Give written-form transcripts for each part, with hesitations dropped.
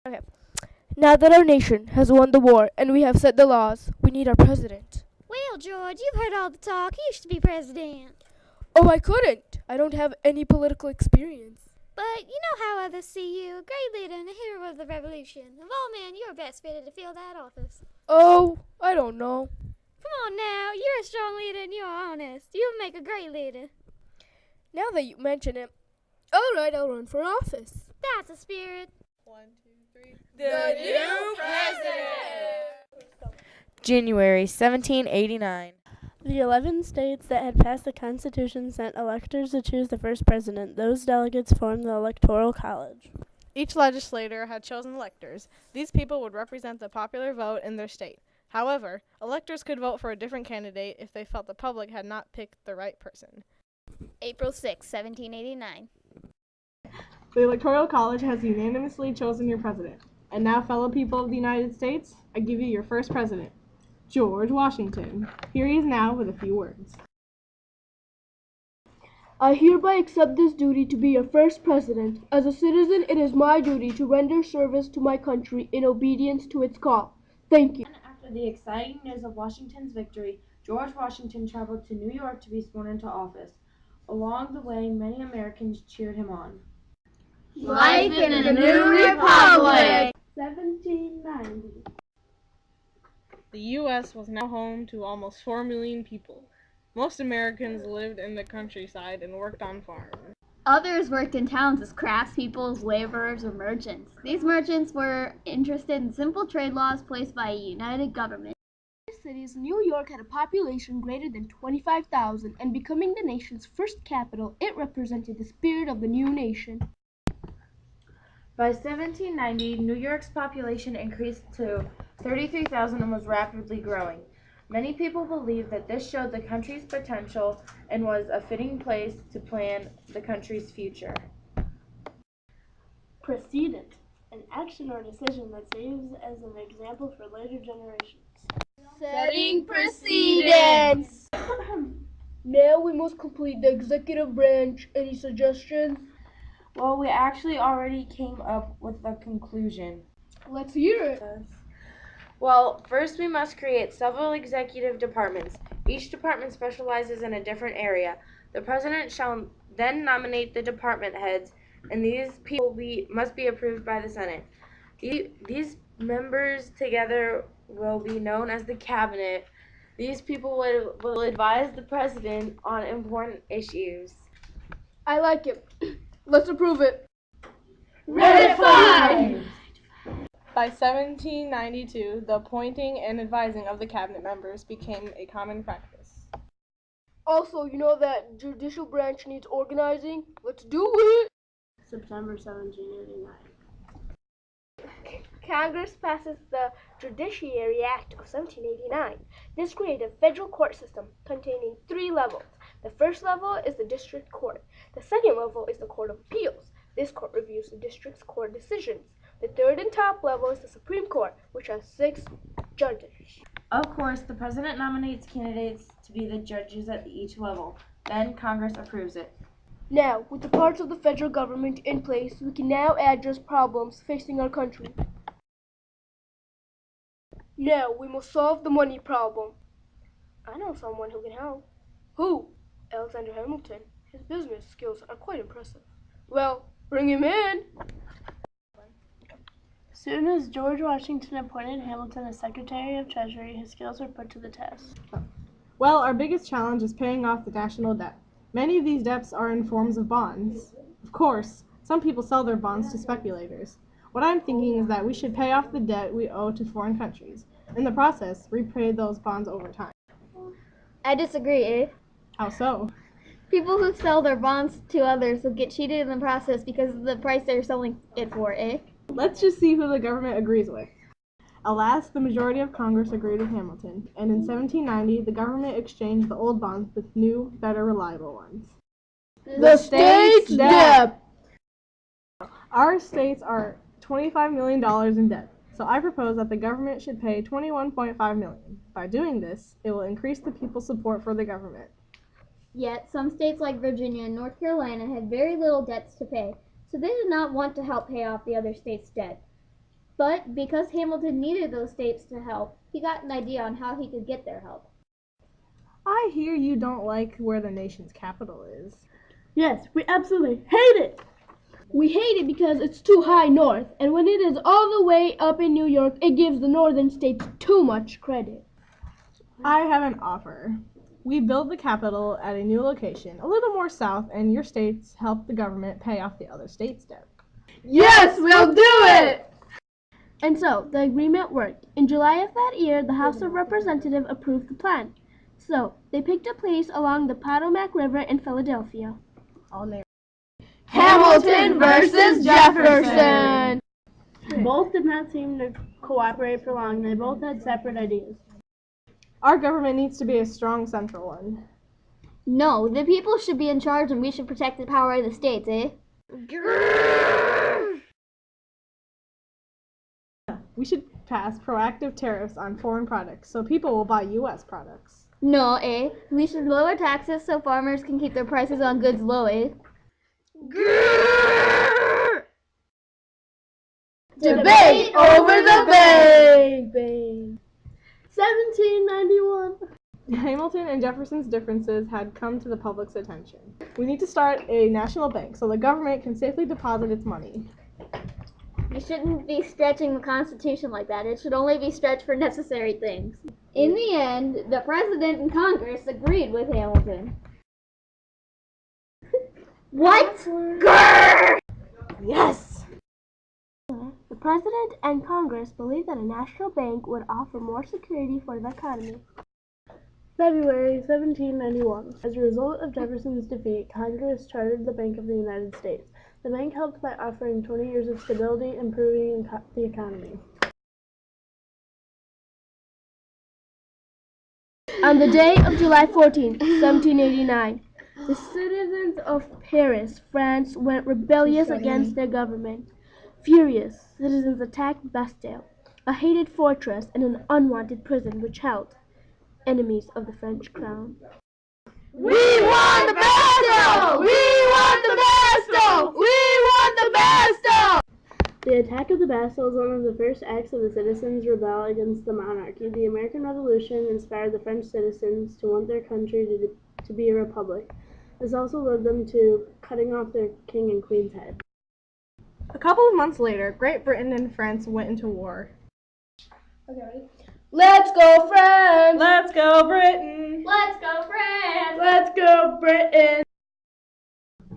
Okay. Now that our nation has won the war and we have set the laws, we need our president. Well, George, you've heard all the talk. You used to be president. Oh, I couldn't. I don't have any political experience. But you know how others see you, a great leader and a hero of the revolution. Of all men, you're best fitted to fill that office. Oh, I don't know. Come on now, you're a strong leader and you're honest. You'll make a great leader. Now that you mention it, all right, I'll run for office. That's a spirit. 1, 2, 3. The new president! January 1789. The 11 states that had passed the Constitution sent electors to choose the first president. Those delegates formed the Electoral College. Each legislator had chosen electors. These people would represent the popular vote in their state. However, electors could vote for a different candidate if they felt the public had not picked the right person. April 6, 1789. The Electoral College has unanimously chosen your president. And now, fellow people of the United States, I give you your first president, George Washington. Here he is now with a few words. I hereby accept this duty to be your first president. As a citizen, it is my duty to render service to my country in obedience to its call. Thank you. After the exciting news of Washington's victory, George Washington traveled to New York to be sworn into office. Along the way, many Americans cheered him on. Life in a new republic! 1790. The U.S. was now home to almost 4 million people. Most Americans lived in the countryside and worked on farms. Others worked in towns as craftspeople, laborers, or merchants. These merchants were interested in simple trade laws placed by a united government. In cities, New York had a population greater than 25,000, and becoming the nation's first capital, it represented the spirit of the new nation. By 1790, New York's population increased to 33,000 and was rapidly growing. Many people believed that this showed the country's potential and was a fitting place to plan the country's future. Precedent, an action or decision that serves as an example for later generations. Setting precedence! Now we must complete the executive branch. Any suggestions? Well, we actually already came up with a conclusion. Let's hear it. Well, first we must create several executive departments. Each department specializes in a different area. The president shall then nominate the department heads, and these people must be approved by the Senate. These members together will be known as the cabinet. These people will advise the president on important issues. I like it. Let's approve it. Ratified! By 1792, the appointing and advising of the cabinet members became a common practice. Also, you know that judicial branch needs organizing. Let's do it. September 1789. Congress passes the Judiciary Act of 1789. This created a federal court system containing 3 levels. The first level is the district court. The second level is the Court of Appeals. This court reviews the district's court decisions. The third and top level is the Supreme Court, which has 6 judges. Of course, the president nominates candidates to be the judges at each level. Then Congress approves it. Now, with the parts of the federal government in place, we can now address problems facing our country. Now, we must solve the money problem. I know someone who can help. Who? Alexander Hamilton. His business skills are quite impressive. Well, bring him in. As soon as George Washington appointed Hamilton as Secretary of Treasury, his skills were put to the test. Well, our biggest challenge is paying off the national debt. Many of these debts are in forms of bonds. Of course, some people sell their bonds to speculators. What I'm thinking is that we should pay off the debt we owe to foreign countries. In the process, repay those bonds over time. I disagree, eh? How so? People who sell their bonds to others will get cheated in the process because of the price they're selling it for, eh? Let's just see who the government agrees with. Alas, the majority of Congress agreed with Hamilton, and in 1790, the government exchanged the old bonds with new, better, reliable ones. The state's debt. Our states are $25 million in debt, so I propose that the government should pay $21.5 million. By doing this, it will increase the people's support for the government. Yet, some states like Virginia and North Carolina had very little debts to pay, so they did not want to help pay off the other states' debt. But because Hamilton needed those states to help, he got an idea on how he could get their help. I hear you don't like where the nation's capital is. Yes, we absolutely hate it. We hate it because it's too high north, and when it is all the way up in New York, it gives the northern states too much credit. I have an offer. We build the capital at a new location, a little more south, and your states help the government pay off the other states' debt. Yes, we'll do it! And so, the agreement worked. In July of that year, the House of Representatives approved the plan. So, they picked a place along the Potomac River in Philadelphia. All named Hamilton versus Jefferson! Both did not seem to cooperate for long. They both had separate ideas. Our government needs to be a strong central one. No, the people should be in charge and we should protect the power of the states, eh? We should pass proactive tariffs on foreign products so people will buy U.S. products. No, eh? We should lower taxes so farmers can keep their prices on goods low, eh? Debate over the bank! 1791. Hamilton and Jefferson's differences had come to the public's attention. We need to start a national bank so the government can safely deposit its money. You shouldn't be stretching the Constitution like that. It should only be stretched for necessary things. In the end, the President and Congress agreed with Hamilton. What? Grrr! Yes! The President and Congress believed that a national bank would offer more security for the economy. February 1791. As a result of Jefferson's defeat, Congress chartered the Bank of the United States. The bank helped by offering 20 years of stability, improving the economy. On the day of July 14, 1789, the citizens of Paris, France, went rebellious against their government. Furious, citizens attacked Bastille, a hated fortress and an unwanted prison which held enemies of the French crown. We want the Bastille! We want the Bastille! We want the Bastille! The attack of the Bastille was one of the first acts of the citizens' rebel against the monarchy. The American Revolution inspired the French citizens to want their country to be a republic. This also led them to cutting off their king and queen's head. A couple of months later, Great Britain and France went into war. Okay, ready? Let's go, France! Let's go, Britain! Let's go, France! Let's go, Britain!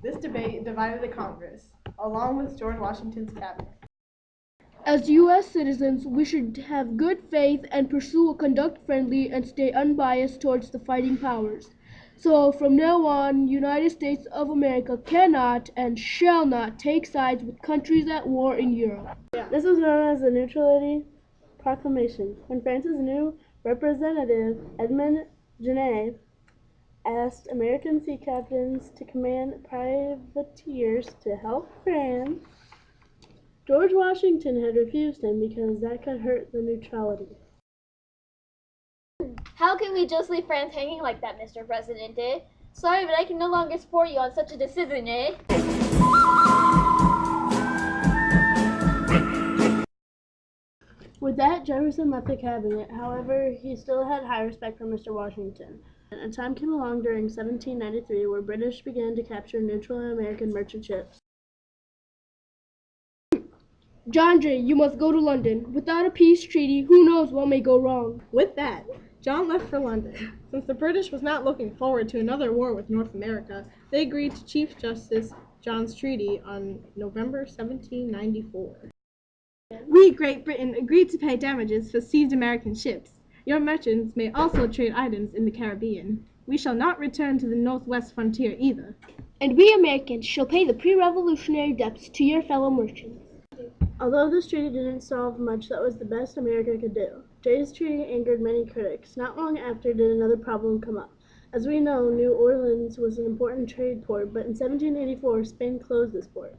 This debate divided the Congress, along with George Washington's cabinet. As U.S. citizens, we should have good faith and pursue a conduct friendly and stay unbiased towards the fighting powers. So, from now on, United States of America cannot and shall not take sides with countries at war in Europe. This was known as the Neutrality Proclamation, when France's new representative, Edmond Genet, asked American sea captains to command privateers to help France. George Washington had refused him because that could hurt the neutrality. How can we just leave France hanging like that, Mr. President, eh? Sorry, but I can no longer support you on such a decision, eh? With that, Jefferson left the cabinet. However, he still had high respect for Mr. Washington. A time came along during 1793 where British began to capture neutral American merchant ships. John Jay, you must go to London. Without a peace treaty, who knows what may go wrong? With that, John left for London. Since the British was not looking forward to another war with North America, they agreed to Chief Justice John's treaty on November 1794. We, Great Britain, agreed to pay damages for seized American ships. Your merchants may also trade items in the Caribbean. We shall not return to the northwest frontier either. And we Americans shall pay the pre-revolutionary debts to your fellow merchants. Although this treaty didn't solve much, that was the best America could do. Jay's treaty angered many critics. Not long after did another problem come up. As we know, New Orleans was an important trade port, but in 1784, Spain closed this port.